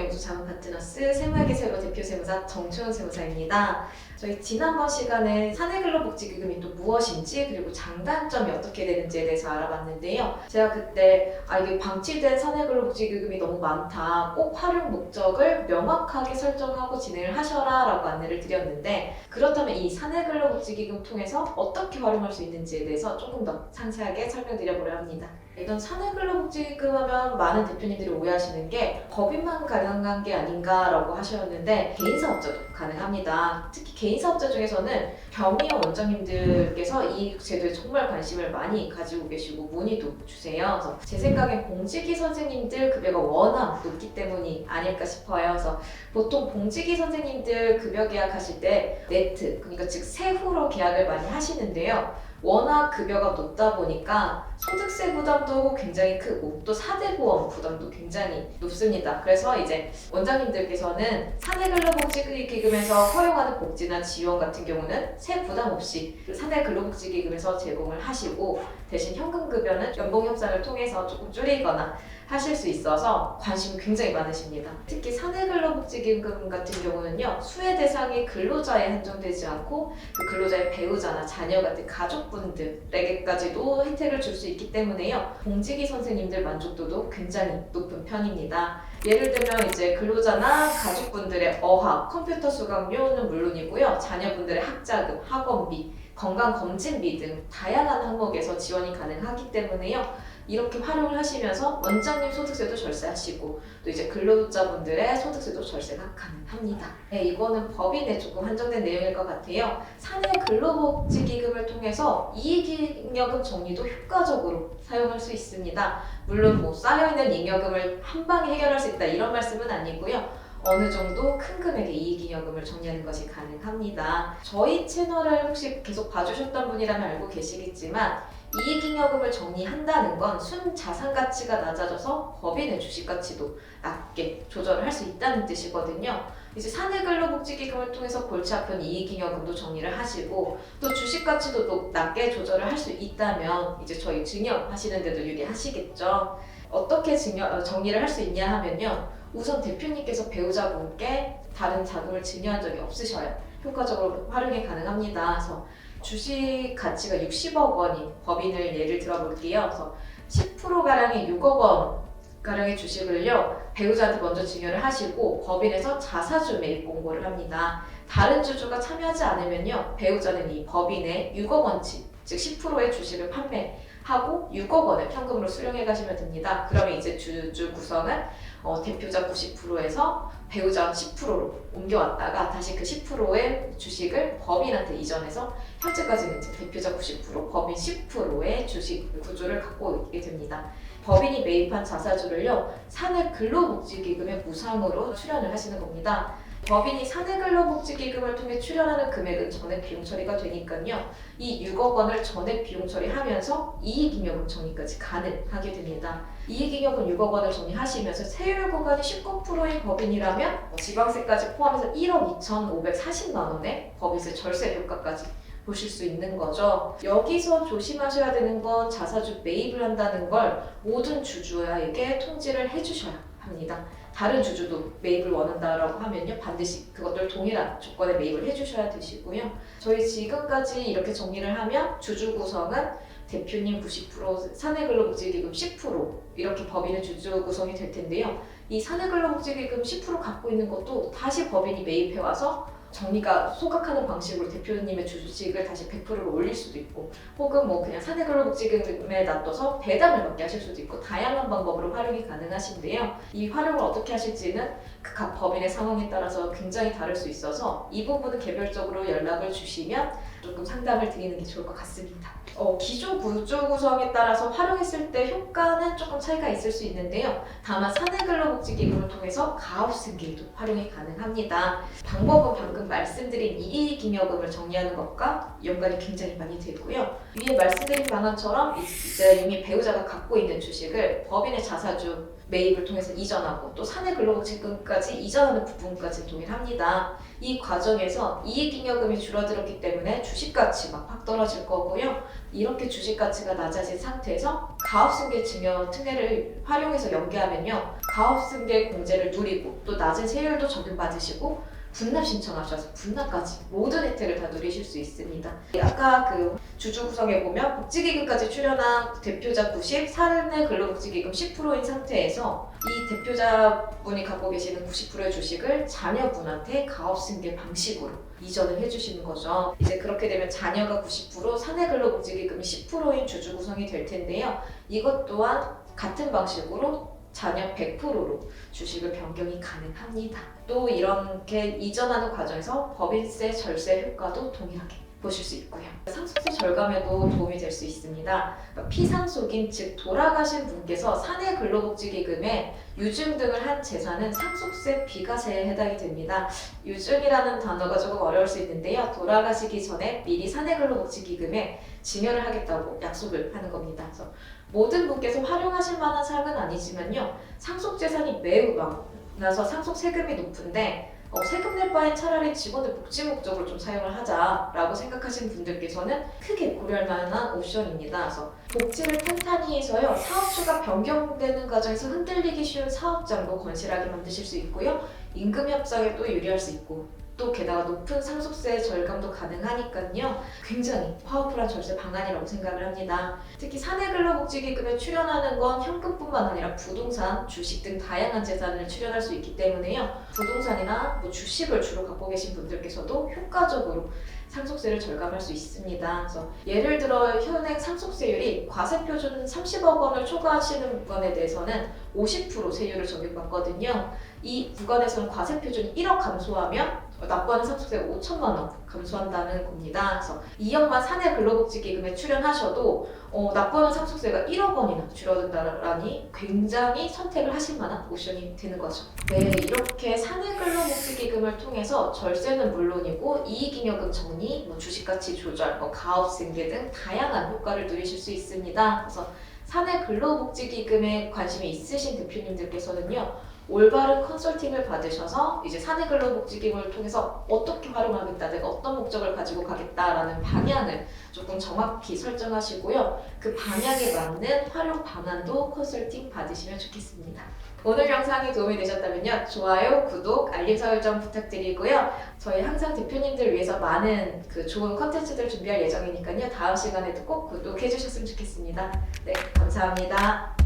연구소 자문 파트너스 세무회계 세로 대표 세무사 정초연 세무사입니다. 저희 지난번 시간에 사내근로복지기금이 또 무엇인지 그리고 장단점이 어떻게 되는지에 대해서 알아봤는데요. 제가 그때 이게 방치된 사내근로복지기금이 너무 많다. 꼭 활용 목적을 명확하게 설정하고 진행을 하셔라 라고 안내를 드렸는데, 그렇다면 이 사내근로복지기금 통해서 어떻게 활용할 수 있는지에 대해서 조금 더 상세하게 설명드려보려 합니다. 일단 사내근로복지기금 하면 많은 대표님들이 오해하시는 게 법인만 가능한 게 아닌가라고 하셨는데, 개인사업자도 가능합니다. 특히 개인사업자 중에서는 경위원 원장님들께서 이 제도에 정말 관심을 많이 가지고 계시고 문의도 주세요. 그래서 제 생각엔 공직위 선생님들 급여가 워낙 높기 때문이 아닐까 싶어요. 그래서 보통 공직위 선생님들 급여 계약하실 때 네트, 그러니까 즉 세후로 계약을 많이 하시는데요. 워낙 급여가 높다 보니까 소득세 부담도 굉장히 크고 또 4대 보험 부담도 굉장히 높습니다. 그래서 이제 원장님들께서는 사내근로복지기금에서 허용하는 복지나 지원 같은 경우는 세 부담 없이 사내근로복지기금에서 제공을 하시고, 대신 현금급여는 연봉 협상을 통해서 조금 줄이거나 하실 수 있어서 관심이 굉장히 많으십니다. 특히 사내근로복지기금 같은 경우는요, 수혜 대상이 근로자에 한정되지 않고 그 근로자의 배우자나 자녀 같은 가족분들에게까지도 혜택을 줄 수 있기 때문에요, 공직위 선생님들 만족도도 굉장히 높은 편입니다. 예를 들면 이제 근로자나 가족분들의 어학, 컴퓨터 수강료는 물론이고요, 자녀분들의 학자금, 학원비, 건강검진비 등 다양한 항목에서 지원이 가능하기 때문에요, 이렇게 활용을 하시면서 원장님 소득세도 절세하시고 또 이제 근로자분들의 소득세도 절세가 가능합니다. 네, 이거는 법인에 조금 한정된 내용일 것 같아요. 사내 근로복지기금을 통해서 이익잉여금 정리도 효과적으로 사용할 수 있습니다. 물론 뭐 쌓여있는 잉여금을 한 방에 해결할 수 있다 이런 말씀은 아니고요. 어느 정도 큰 금액의 이익잉여금을 정리하는 것이 가능합니다. 저희 채널을 혹시 계속 봐주셨던 분이라면 알고 계시겠지만, 이익잉여금을 정리한다는 건 순자산 가치가 낮아져서 법인의 주식 가치도 낮게 조절을 할 수 있다는 뜻이거든요. 이제 사내근로복지기금을 통해서 골치 아픈 이익잉여금도 정리를 하시고 또 주식 가치도 또 낮게 조절을 할 수 있다면 이제 저희 증여하시는데도 유리하시겠죠. 어떻게 정리를 할 수 있냐 하면요, 우선 대표님께서 배우자분께 다른 자금을 증여한 적이 없으셔야 효과적으로 활용이 가능합니다. 그래서 주식 가치가 60억 원인 법인을 예를 들어 볼게요. 그래서 10%가량의 6억 원 가량의 주식을요, 배우자한테 먼저 증여를 하시고 법인에서 자사주 매입 공고를 합니다. 다른 주주가 참여하지 않으면요, 배우자는 이 법인에 6억 원치, 즉 10%의 주식을 판매하고 6억 원을 현금으로 수령해 가시면 됩니다. 그러면 이제 주주 구성은 대표자 90%에서 배우자 10%로 옮겨왔다가 다시 그 10%의 주식을 법인한테 이전해서 현재까지는 이제 대표자 90%, 법인 10%의 주식 구조를 갖고 있게 됩니다. 법인이 매입한 자사주를요, 사내근로복지기금에 무상으로 출연을 하시는 겁니다. 법인이 사내근로복지기금을 통해 출연하는 금액은 전액 비용 처리가 되니까요, 이 6억 원을 전액 비용 처리하면서 이익잉여금 정리까지 가능하게 됩니다. 이익잉여금 6억 원을 정리하시면서 세율 구간이 19%인 법인이라면 지방세까지 포함해서 1억 2,540만 원의 법인세 절세 효과까지 보실 수 있는 거죠. 여기서 조심하셔야 되는 건 자사주 매입을 한다는 걸 모든 주주에게 통지를 해주셔야 합니다. 다른 주주도 매입을 원한다라고 하면요, 반드시 그것들 동일한 조건에 매입을 해주셔야 되시고요. 저희 지금까지 이렇게 정리를 하면 주주 구성은 대표님 90%, 사내근로복지기금 10% 이렇게 법인의 주주 구성이 될 텐데요. 이 사내근로복지기금 10% 갖고 있는 것도 다시 법인이 매입해와서 정리가 소각하는 방식으로 대표님의 주식을 다시 100%로 올릴 수도 있고, 혹은 뭐 그냥 사내근로복지금에 놔둬서 배당을 받게 하실 수도 있고, 다양한 방법으로 활용이 가능하신데요. 이 활용을 어떻게 하실지는 각 법인의 상황에 따라서 굉장히 다를 수 있어서 이 부분은 개별적으로 연락을 주시면 조금 상담을 드리는 게 좋을 것 같습니다. 기존 구조 구성에 따라서 활용했을 때 효과는 조금 차이가 있을 수 있는데요. 다만 사내근로복지기금을 통해서 가압승계도 활용이 가능합니다. 방법은 방금 말씀드린 이익잉여금을 정리하는 것과 연관이 굉장히 많이 되고요. 위에 말씀드린 방안처럼 이제 이미 배우자가 갖고 있는 주식을 법인의 자사주 매입을 통해서 이전하고 또 사내 근로복지금까지 이전하는 부분까지 동일합니다. 이 과정에서 이익잉여금이 줄어들었기 때문에 주식가치 막 확 떨어질 거고요. 이렇게 주식가치가 낮아진 상태에서 가업승계 증여 특례를 활용해서 연계하면요. 가업승계 공제를 누리고 또 낮은 세율도 적용받으시고 분납 신청하셔서 분납까지 모든 혜택을 다 누리실 수 있습니다. 아까 그 주주 구성에 보면 복지기금까지 출연한 대표자 90, 사내 근로복지기금 10%인 상태에서 이 대표자분이 갖고 계시는 90%의 주식을 자녀분한테 가업승계 방식으로 이전을 해주시는 거죠. 이제 그렇게 되면 자녀가 90%, 사내 근로복지기금이 10%인 주주 구성이 될 텐데요. 이것 또한 같은 방식으로 자녀 100%로 주식을 변경이 가능합니다. 또 이렇게 이전하는 과정에서 법인세 절세 효과도 동일하게 보실 수 있고요. 상속세 절감에도 도움이 될 수 있습니다. 그러니까 피상속인 즉 돌아가신 분께서 사내 근로복지기금에 유증 등을 한 재산은 상속세 비과세에 해당이 됩니다. 유증이라는 단어가 조금 어려울 수 있는데요. 돌아가시기 전에 미리 사내 근로복지기금에 증여를 하겠다고 약속을 하는 겁니다. 그래서 모든 분께서 활용하실 만한 사항은 아니지만요. 상속재산이 매우 많아서 상속세금이 높은데 세금 낼 바엔 차라리 직원들 복지 목적으로 좀 사용을 하자라고 생각하시는 분들께서는 크게 고려할 만한 옵션입니다. 그래서 복지를 탄탄히 해서요. 사업주가 변경되는 과정에서 흔들리기 쉬운 사업장도 건실하게 만드실 수 있고요. 임금 협상에도 유리할 수 있고 또 게다가 높은 상속세 절감도 가능하니까요. 굉장히 파워풀한 절세 방안이라고 생각을 합니다. 특히 사내 근로복지기금에 출연하는 건 현금뿐만 아니라 부동산, 주식 등 다양한 재산을 출연할 수 있기 때문에요. 부동산이나 주식을 주로 갖고 계신 분들께서도 효과적으로 상속세를 절감할 수 있습니다. 그래서 예를 들어 현행 상속세율이 과세표준 30억 원을 초과하시는 구간에 대해서는 50% 세율을 적용받거든요. 이 구간에서는 과세표준이 1억 감소하면 납부하는 상속세가 5천만 원 감소한다는 겁니다. 그래서 2억만 사내 근로복지기금에 출연하셔도 납부하는 상속세가 1억 원이나 줄어든다라니 굉장히 선택을 하실 만한 옵션이 되는 거죠. 네, 이렇게 사내 근로복지기금을 통해서 절세는 물론이고 이익잉여금 정리, 주식가치 조절, 가업승계 등 다양한 효과를 누리실 수 있습니다. 그래서 사내 근로복지기금에 관심이 있으신 대표님들께서는요. 올바른 컨설팅을 받으셔서 이제 사내 근로복지기금을 통해서 어떻게 활용하겠다, 내가 어떤 목적을 가지고 가겠다라는 방향을 조금 정확히 설정하시고요. 그 방향에 맞는 활용 방안도 컨설팅 받으시면 좋겠습니다. 오늘 영상이 도움이 되셨다면요. 좋아요, 구독, 알림 설정 부탁드리고요. 저희 항상 대표님들 위해서 많은 좋은 컨텐츠들 준비할 예정이니까요. 다음 시간에도 꼭 구독해 주셨으면 좋겠습니다. 네, 감사합니다.